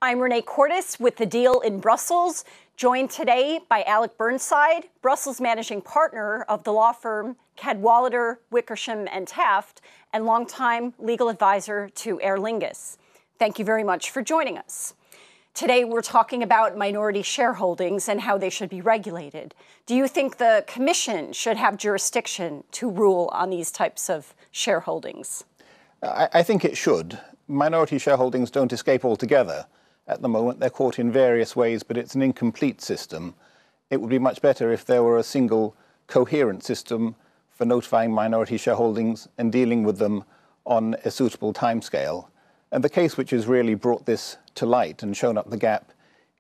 I'm Renee Cordes with The Deal in Brussels, joined today by Alec Burnside, Brussels managing partner of the law firm Cadwallader, Wickersham and Taft, and longtime legal advisor to Aer Lingus. Thank you very much for joining us. Today we're talking about minority shareholdings and how they should be regulated. Do you think the Commission should have jurisdiction to rule on these types of shareholdings? I think it should. Minority shareholdings don't escape altogether. At the moment, they're caught in various ways, but it's an incomplete system. It would be much better if there were a single coherent system for notifying minority shareholdings and dealing with them on a suitable timescale. And the case which has really brought this to light and shown up the gap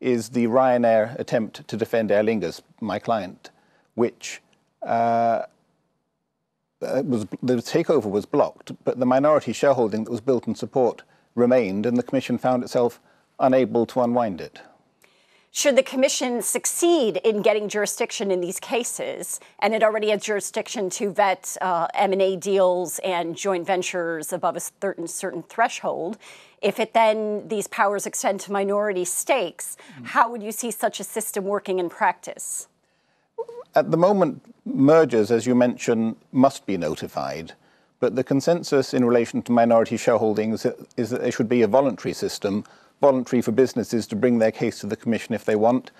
is the Ryanair attempt to defend Aer Lingus, my client, which the takeover was blocked, but the minority shareholding that was built in support remained, and the Commission found itself unable to unwind it. Should the Commission succeed in getting jurisdiction in these cases, and it already has jurisdiction to vet M&A deals and joint ventures above a certain threshold, if it then these powers extend to minority stakes, how would you see such a system working in practice? At the moment, mergers, as you mentioned, must be notified, but the consensus in relation to minority shareholdings is that there should be a voluntary system, voluntary for businesses to bring their case to the Commission if they want,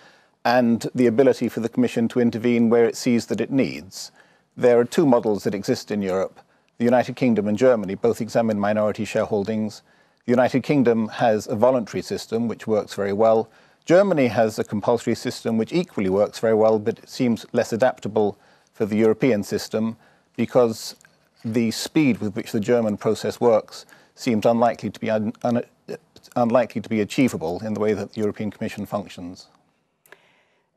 and the ability for the Commission to intervene where it sees that it needs. There are two models that exist in Europe. The United Kingdom and Germany both examine minority shareholdings. The United Kingdom has a voluntary system which works very well. Germany has a compulsory system which equally works very well, but it seems less adaptable for the European system because the speed with which the German process works seems unlikely to be achievable in the way that the European Commission functions.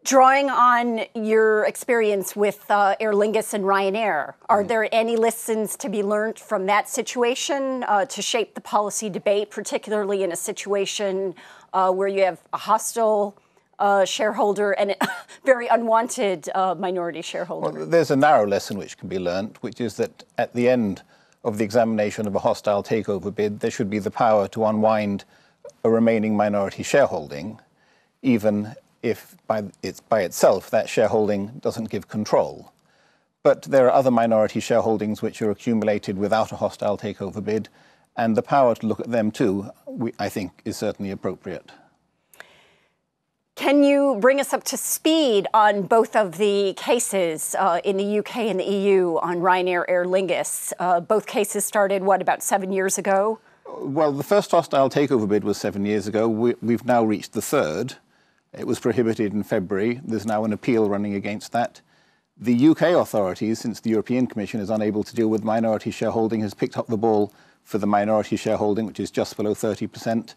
Drawing on your experience with Aer Lingus and Ryanair, are there any lessons to be learned from that situation to shape the policy debate, particularly in a situation where you have a hostile shareholder and a very unwanted minority shareholder? Well, there's a narrow lesson which can be learned, which is that at the end of the examination of a hostile takeover bid, there should be the power to unwind a remaining minority shareholding, even if by itself that shareholding doesn't give control. But there are other minority shareholdings which are accumulated without a hostile takeover bid, and the power to look at them too, I think, is certainly appropriate. Can you bring us up to speed on both of the cases in the UK and the EU on Ryanair, Aer Lingus? Both cases started, about 7 years ago? Well, the first hostile takeover bid was 7 years ago. We've now reached the third. It was prohibited in February. There's now an appeal running against that. The UK authorities, since the European Commission is unable to deal with minority shareholding, has picked up the ball for the minority shareholding, which is just below 30%,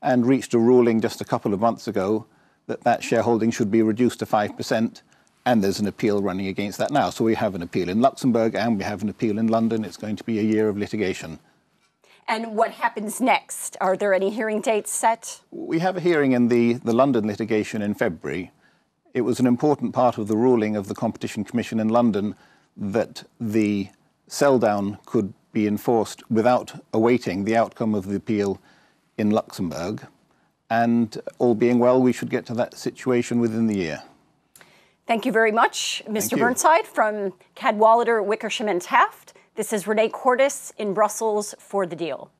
and reached a ruling just a couple of months ago that shareholding should be reduced to 5%, and there's an appeal running against that now. So we have an appeal in Luxembourg and we have an appeal in London. It's going to be a year of litigation. And what happens next? Are there any hearing dates set? We have a hearing in the London litigation in February. It was an important part of the ruling of the Competition Commission in London that the sell-down could be enforced without awaiting the outcome of the appeal in Luxembourg. And all being well, we should get to that situation within the year. Thank you very much, Mr. Burnside from Cadwallader, Wickersham and Taft. This is Renee Cordes in Brussels for The Deal.